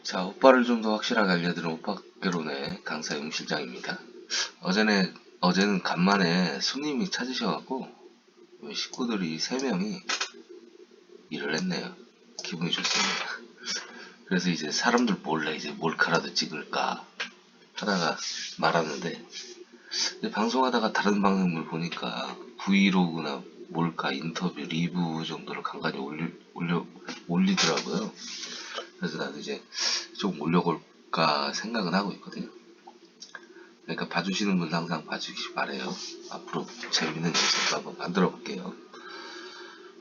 자, 오빠를 좀 더 확실하게 알려드리는 오빠개론의 강사 용실장입니다. 어제는 간만에 손님이 찾으셔갖고 식구들이 3명이 일을 했네요. 기분이 좋습니다. 그래서 이제 사람들 몰래 이제 몰카라도 찍을까 하다가 말았는데, 방송하다가 다른 방송을 보니까 브이로그나 몰카 인터뷰 리뷰 정도를 간간히 올리더라고요. 그래서 나도 이제 좀 올려볼까 생각은 하고 있거든요. 그러니까 봐주시는 분들 항상 봐주시기 바래요. 앞으로 재밌는 영상 한번 만들어 볼게요.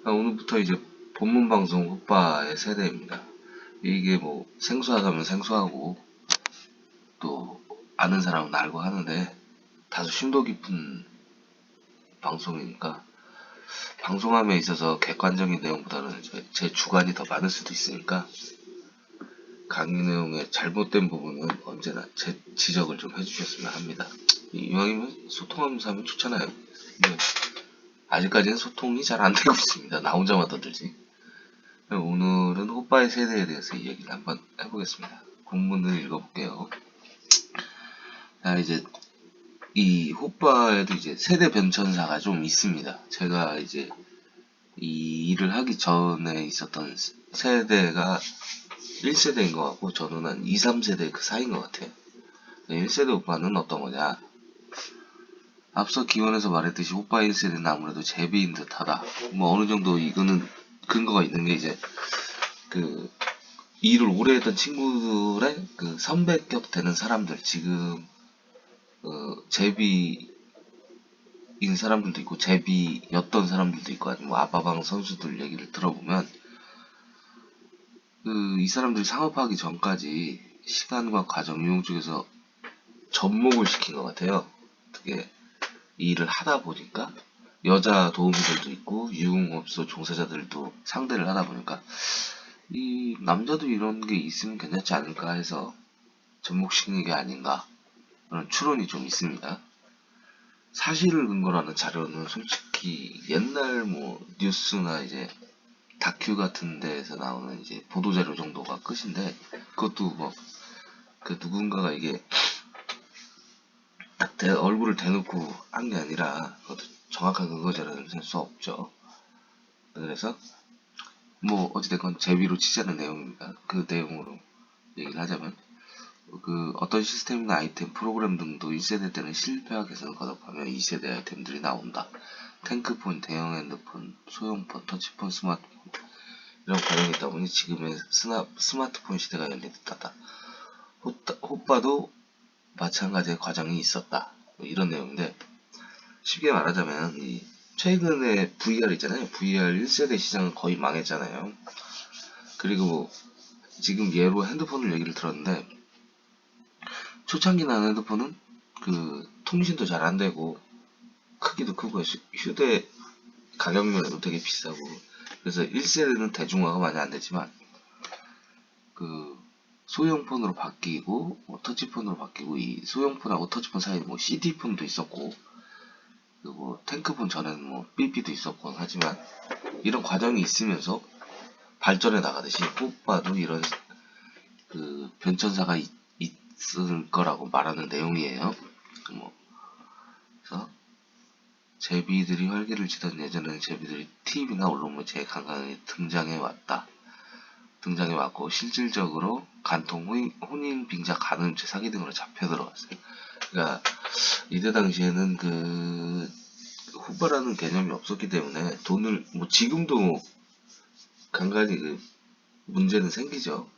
오늘부터 이제 본문 방송 오빠의 세대입니다. 이게 뭐 생소하다면 생소하고 또 아는 사람은 알고 하는데 다소 심도 깊은 방송이니까 방송함에 있어서 객관적인 내용보다는 제 주관이 더 많을 수도 있으니까 강의 내용의 잘못된 부분은 언제나 제 지적을 좀 해주셨으면 합니다. 이왕이면 소통하면서 하면 좋잖아요. 근데 아직까지는 소통이 잘 안되고 있습니다. 나 혼자만 떠들지. 오늘은 오빠의 세대에 대해서 이 얘기를 한번 해보겠습니다. 본문을 읽어볼게요. 자, 이제 이 호빠에도 이제 세대 변천사가 좀 있습니다. 제가 이제 이 일을 하기 전에 있었던 세대가 1세대인 것 같고 저는 한 2, 3세대 그 사이인 것 같아요. 1세대 오빠는 어떤 거냐? 앞서 기원에서 말했듯이 오빠 1세대는 아무래도 제비인 듯하다. 뭐 어느 정도 이거는 근거가 있는 게 이제 그 일을 오래 했던 친구들의 그 선배격 되는 사람들, 지금 제비인 사람들도 있고 제비였던 사람들도 있고 아니면 뭐 아빠방 선수들 얘기를 들어보면 이 사람들이 상업하기 전까지 시간과 과정 유용 쪽에서 접목을 시킨 것 같아요. 어떻게 일을 하다 보니까 여자 도우미들도 있고 유흥업소 종사자들도 상대를 하다 보니까 이 남자도 이런 게 있으면 괜찮지 않을까 해서 접목시키는 게 아닌가 그런 추론이 좀 있습니다. 사실을 근거로 하는 자료는 솔직히 옛날 뭐 뉴스나 이제 다큐 같은 데에서 나오는 이제 보도자료 정도가 끝인데, 그것도 뭐 그 누군가가 이게 딱 얼굴을 대놓고 한 게 아니라 그것도 정확한 근거 자료는 될 수 없죠. 그래서 뭐 어찌됐건 제비로 치자는 내용입니다. 그 내용으로 얘기를 하자면 어떤 시스템이나 아이템, 프로그램 등도 1세대 때는 실패와 개선을 거듭하며 2세대 아이템들이 나온다. 탱크폰, 대형 핸드폰, 소형폰, 터치폰, 스마트폰 이런 과정이 있다 보니 지금의 스마트폰 시대가 열린 듯하다. 호빠도 마찬가지의 과정이 있었다. 뭐 이런 내용인데, 쉽게 말하자면 최근에 VR 있잖아요. VR 1세대 시장은 거의 망했잖아요. 그리고 지금 예로 핸드폰을 얘기를 들었는데, 초창기 나는 핸드폰은 통신도 잘 안되고 크기도 크고 휴대 가격면에도 되게 비싸고, 그래서 1세대는 대중화가 많이 안되지만 소형폰으로 바뀌고 뭐 터치폰으로 바뀌고, 이 소형폰하고 터치폰 사이에 뭐 CD폰도 있었고 그리고 탱크폰 전에는 뭐 BB도 있었고 하지만 이런 과정이 있으면서 발전해 나가듯이 호빠도 이런 변천사가 있을 거라고 말하는 내용이에요. 그래서 제비들이 활기를 치던 예전에는 제비들이 TV나 언론무지에 강하게 등장해 왔고 실질적으로 간통, 혼인, 빙자, 간음죄, 사기 등으로 잡혀 들어갔어요. 그러니까 이때 당시에는 후보라는 개념이 없었기 때문에 돈을 뭐 지금도 간간히 문제는 생기죠.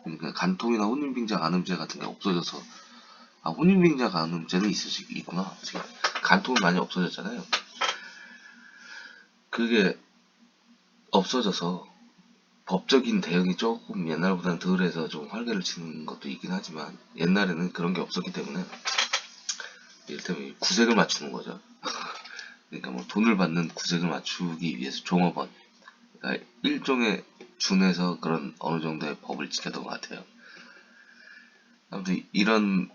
그러니까 간통이나 혼인빙자, 간음죄 같은 게 없어져서, 혼인빙자, 간음죄는 있을 수 있구나. 지금 간통은 많이 없어졌잖아요. 그게 없어져서 법적인 대응이 조금 옛날보다는 덜해서 좀 활개를 치는 것도 있긴 하지만, 옛날에는 그런 게 없었기 때문에 이를테면 구색을 맞추는 거죠. 그러니까 뭐 돈을 받는 구색을 맞추기 위해서 종업원, 그러니까 일종의 준해서 그런 어느 정도의 법을 지켰던 것 같아요. 아무튼 이런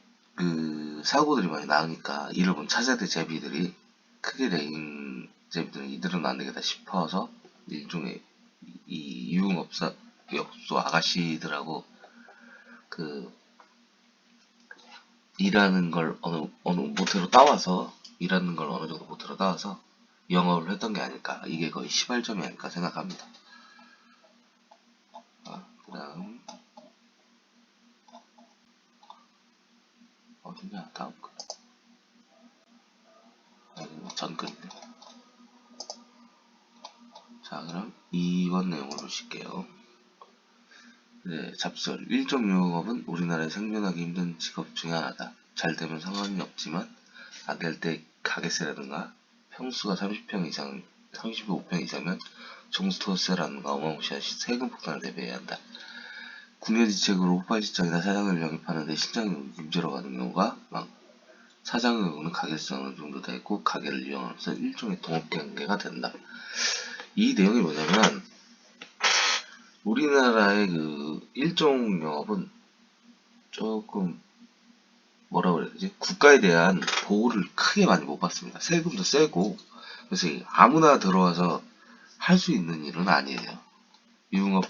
사고들이 많이 나니까 이를 본 차세대 제비들이 크게 내린 제비들은 이들은 안 되겠다 싶어서 일종의 이 유흥업소 아가씨들하고 그 일하는 걸 어느 모태로 따와서 일하는 걸 어느 정도 모태로 따와서 영업을 했던 게 아닐까. 이게 거의 시발점이 아닐까 생각합니다. 그다음 어디냐 다음 거. 전글이네. 자, 그럼 2번 내용을 보실게요. 네, 잡설. 일종 유흥업은 우리나라에 생존하기 힘든 직업 중에 하나다. 잘 되면 상관이 없지만 안 될 때 가게세라든가 평수가 30평 이상, 35평 이상면 종스토어세라든가 어마무시한 세금 폭탄을 대비해야 한다. 국내지책으로 호파시장이나 사장을 영입하는데 신장이 문제로 가는 경우가 많고 사장의 경우는 가게수 어느 정도 돼 있고 가게를 이용하면서 일종의 동업관계가 된다. 이 내용이 뭐냐면 우리나라의 그 일종 영업은 조금 뭐라 그래야 되지? 국가에 대한 보호를 크게 많이 못 받습니다. 세금도 세고 그래서 아무나 들어와서 할 수 있는 일은 아니에요. 유흥업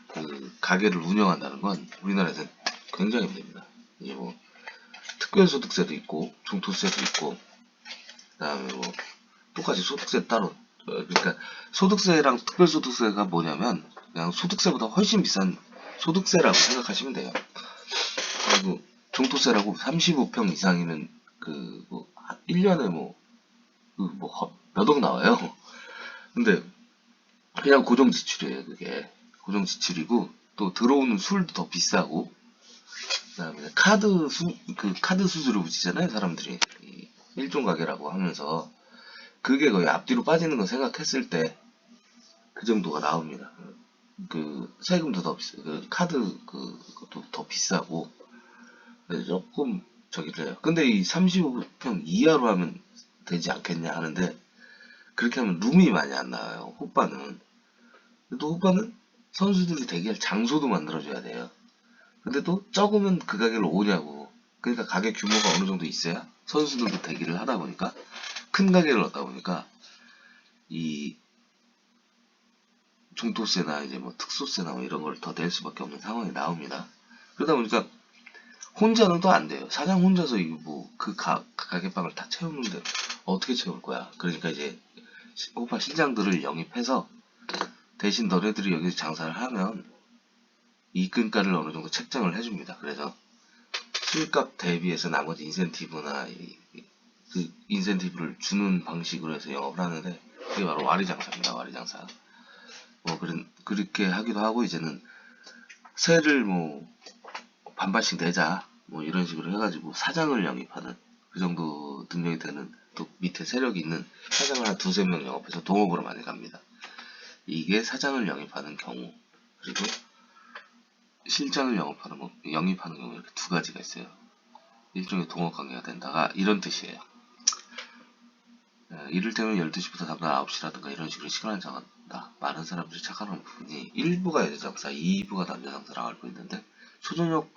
그 가게를 운영한다는 건 우리나라에서 굉장히 힘듭니다. 이게 뭐 특별소득세도 있고 종토세도 있고 그다음에 뭐 똑같이 소득세 따로 그러니까 소득세랑 특별소득세가 뭐냐면 그냥 소득세보다 훨씬 비싼 소득세라고 생각하시면 돼요. 그리고 종토세라고 35평 이상이면 그 뭐 1년에 몇억 나와요. 근데 그냥 고정 지출이에요. 그게 고정 지출이고 또 들어오는 술도 더 비싸고 그다음에 카드 수수료 붙이잖아요. 사람들이 일종 가게라고 하면서 그게 거의 앞뒤로 빠지는 거 생각했을 때 그 정도가 나옵니다. 그 세금도 더 비싸, 그 카드 그것도 더 비싸고 조금 저기를 해요. 근데 이 35평 이하로 하면 되지 않겠냐 하는데 그렇게 하면 룸이 많이 안 나와요. 호빠는. 또 호빠는 선수들이 대기 할 장소도 만들어줘야 돼요. 근데 또 적으면 그 가게를 오냐고. 그러니까 가게 규모가 어느 정도 있어야 선수들도 대기를 하다 보니까 큰 가게를 얻다 보니까 이 중도세나 이제 뭐 특수세나 뭐 이런 걸 더 낼 수밖에 없는 상황이 나옵니다. 그러다 보니까 혼자는 또 안 돼요. 사장 혼자서 이거 뭐 그 가게방을 다 채우는데 어떻게 채울 거야? 그러니까 이제 호파 실장들을 영입해서 대신 너네들이 여기서 장사를 하면 이근가를 어느 정도 책정을 해줍니다. 그래서 술값 대비해서 나머지 인센티브나 그 인센티브를 주는 방식으로 해서 영업을 하는데 그게 바로 와리장사입니다. 와리장사. 뭐 그렇게 하기도 하고 이제는 세를 뭐 반반씩 내자 뭐 이런 식으로 해가지고 사장을 영입하는 그 정도 능력이 되는 또 밑에 세력이 있는 사장을 한 두세 명 영업해서 동업으로 많이 갑니다. 이게 사장을 영입하는 경우 그리고 실장을 영입하는 경우 이렇게 두 가지가 있어요. 일종의 동업 관계가 된다가 이런 뜻이에요. 이를테면 12시부터 다음날 9시라든가 이런 식으로 시간을 정한다. 많은 사람들이 착각하는 부분이 1부가 여자 장사, 2부가 남자 장사라고 알고 있는데 초저녁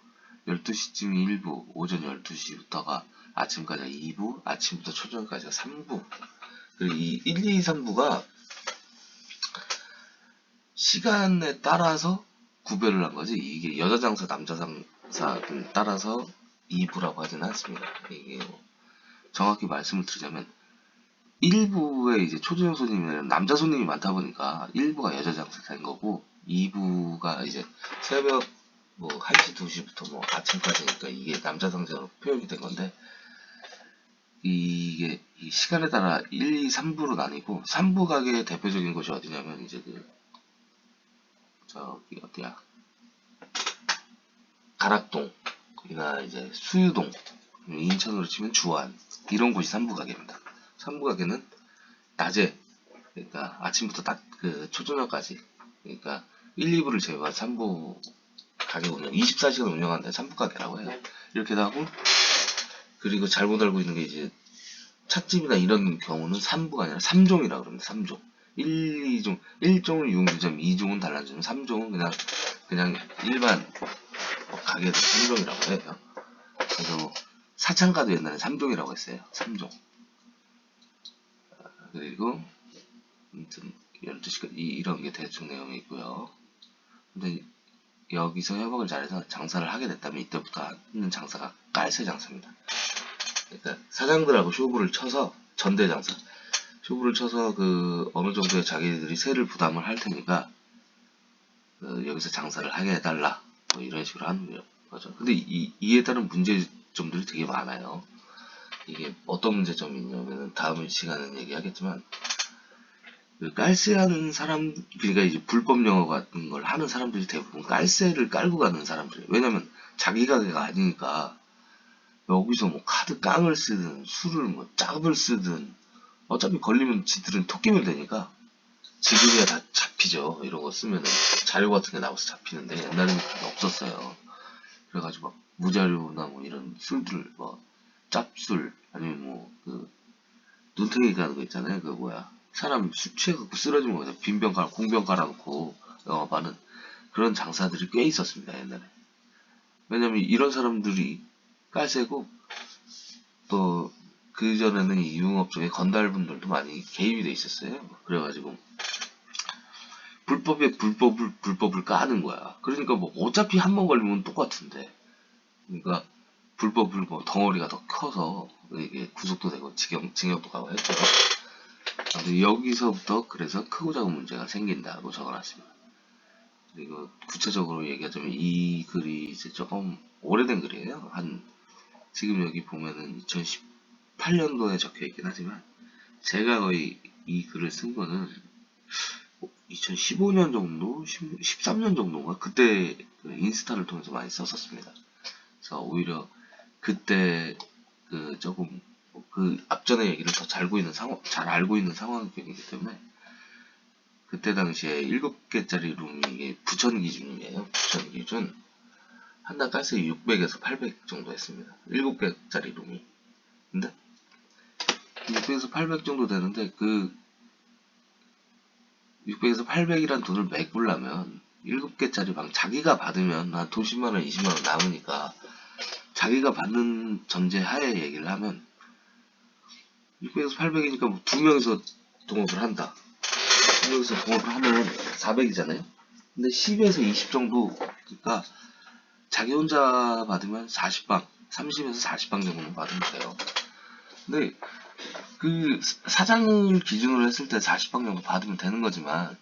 12시쯤이 1부, 오전 12시부터가 아침까지 2부, 아침부터 초저녁까지가 3부. 그리고 이 1, 2, 3부가 시간에 따라서 구별을 한 거지. 이게 여자 장사, 남자 장사를 따라서 2부라고 하지는 않습니다. 이게 정확히 말씀을 드리자면 1부에 이제 초저녁 손님이 남자 손님이 많다 보니까 1부가 여자 장사 된 거고 2부가 이제 새벽 뭐 1시, 2시부터 뭐 아침까지니까 이게 남자 장사로 표현이 된 건데 이게 이 시간에 따라 1, 2, 3부로 나뉘고 3부 가게의 대표적인 곳이 어디냐면 이제 저기 어디야 가락동이나 이제 수유동 인천으로 치면 주안 이런 곳이 3부 가게입니다. 3부 가게는 낮에 그러니까 아침부터 그 초저녁까지 그러니까 1, 2부를 제외한 3부 가게 운영 24시간 운영하는데 3부 가게라고 해요. 이렇게 하고 그리고 잘못 알고 있는 게 이제 찻집이나 이런 경우는 3부가 아니라 3종이라고 그럽니다. 3종 1, 2종 1종은 유흥주점 2종은 단란주점 3종은 그냥 일반 가게들 3종이라고 해요. 그래서 뭐 사창가도 옛날에 3종이라고 했어요. 3종 그리고 아무튼 12시까지 이런 게 대충 내용이 있고요. 근데 여기서 협업을 잘해서 장사를 하게 됐다면 이때부터 하는 장사가 깔세 장사입니다. 그러니까 사장들하고 쇼부를 쳐서 전대 장사, 쇼부를 쳐서 그 어느 정도의 자기들이 세를 부담을 할 테니까 여기서 장사를 하게 해달라, 뭐 이런 식으로 하는 거죠. 근데 이에 따른 문제점들이 되게 많아요. 이게 어떤 문제점이 있냐면 다음 시간에 얘기하겠지만, 그 깔세하는 사람, 그러니까 이제 불법 영어 같은 걸 하는 사람들이 대부분 깔세를 깔고 가는 사람들이에요. 왜냐면 자기 가게가 아니니까 여기서 뭐 카드 깡을 쓰든 술을 뭐 짭을 쓰든 어차피 걸리면 지들은 토끼면 되니까 지금이야 다 잡히죠. 이런 거 쓰면은 자료 같은 게 나와서 잡히는데 옛날에는 그게 없었어요. 그래가지고 막 무자료나 뭐 이런 술들, 뭐 짭술 아니면 뭐 그 눈탱이 가는 거 있잖아요. 그 뭐야, 사람 술 취해갖고 쓰러지면 거기다 빈병 깔아 공병 깔아놓고 영업하는 그런 장사들이 꽤 있었습니다, 옛날에. 왜냐면 이런 사람들이 깔세고, 또 그전에는 이 유흥업종에 건달분들도 많이 개입이 돼 있었어요. 그래가지고 불법을 까는 거야. 그러니까 뭐 어차피 한 번 걸리면 똑같은데, 그러니까 불법을 뭐 덩어리가 더 커서 이게 구속도 되고 징역도 가고 했죠. 근데 여기서부터 그래서 크고 작은 문제가 생긴다고 적어놨습니다. 그리고 구체적으로 얘기하자면 이 글이 이제 조금 오래된 글이에요. 지금 여기 보면은 2018년도에 적혀 있긴 하지만 제가 거의 이 글을 쓴 거는 2015년 정도, 13년 정도인가? 그때 그 인스타를 통해서 많이 썼었습니다. 그래서 오히려 그때 그 조금 그 앞전의 얘기를 더 잘 알고 있는 상황이기 때문에, 그때 당시에 7개짜리 룸이 이게 부천 기준이에요. 부천 기준. 한 달 가스 600에서 800 정도 했습니다. 7개짜리 룸이. 근데 600에서 800 정도 되는데, 그 600에서 800이란 돈을 메꾸려면 7개짜리 방 자기가 받으면 한 돈 10만원, 20만원 남으니까 자기가 받는 전제 하에 얘기를 하면 600에서 800이니까 뭐 2명이서 동업을 한다. 2명이서 동업을 하면 400이잖아요. 근데 10에서 20 정도, 그러니까 자기 혼자 받으면 40방, 30에서 40방 정도 받으면 돼요. 근데 그 사장을 기준으로 했을 때 40방 정도 받으면 되는 거지만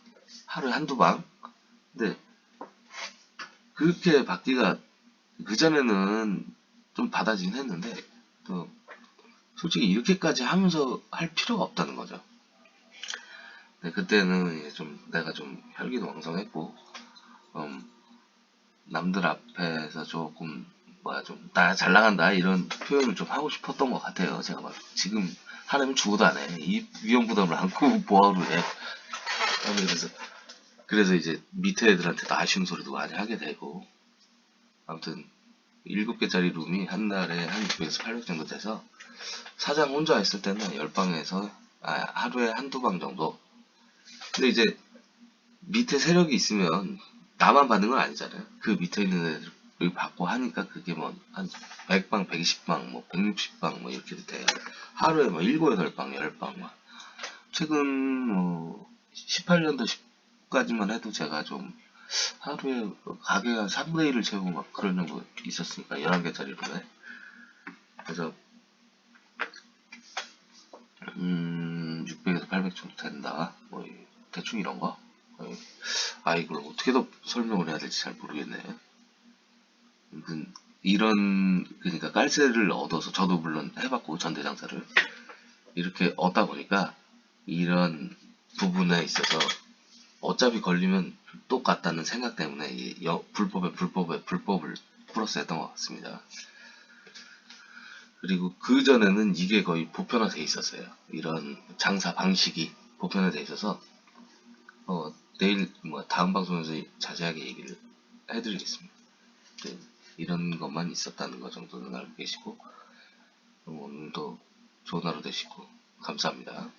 하루에 한두 방. 근데 그렇게 받기가 그전에는 좀 받아지긴 했는데, 또 솔직히 이렇게까지 하면서 할 필요가 없다는 거죠. 근데 그때는 이제 좀 내가 좀 혈기도 왕성했고, 남들 앞에서 조금 뭐야 좀 나 잘 나간다 이런 표현을 좀 하고 싶었던 것 같아요. 제가 막 지금 하려면 죽어도 안 해. 이 위험 부담을 안고 뭐하러 해. 그래서 이제 밑에 애들한테도 아쉬운 소리도 많이 하게 되고, 아무튼 7개짜리 룸이 한 달에 한 600에서 800 정도 돼서 사장 혼자 있을 때는 10방에서 하루에 한두 방 정도. 근데 이제 밑에 세력이 있으면 나만 받는 건 아니잖아요. 그 밑에 있는 애들이 받고 하니까 그게 뭐 한 100방, 120방, 뭐 160방 뭐 이렇게 돼요. 하루에 뭐 7, 8방, 10방 막. 최근 뭐 18년도 10까지만 해도 제가 좀 하루에 가게가 3분의 1을 채우고 막 그런 거 있었으니까 11개짜리 룸에. 그래서 600에서 800 정도 된다. 뭐 대충 이런 거. 이걸 어떻게 더 설명을 해야 될지 잘 모르겠네. 그러니까 깔세를 얻어서, 저도 물론 해봤고 전대장사를 이렇게 얻다 보니까 이런 부분에 있어서 어차피 걸리면 똑같다는 생각 때문에 불법을 플러스 했던 것 같습니다. 그리고 그 전에는 이게 거의 보편화돼 있었어요. 이런 장사 방식이 보편화돼 있어서 내일 뭐 다음 방송에서 자세하게 얘기를 해드리겠습니다. 네, 이런 것만 있었다는 것 정도는 알고 계시고, 그럼 오늘도 좋은 하루 되시고 감사합니다.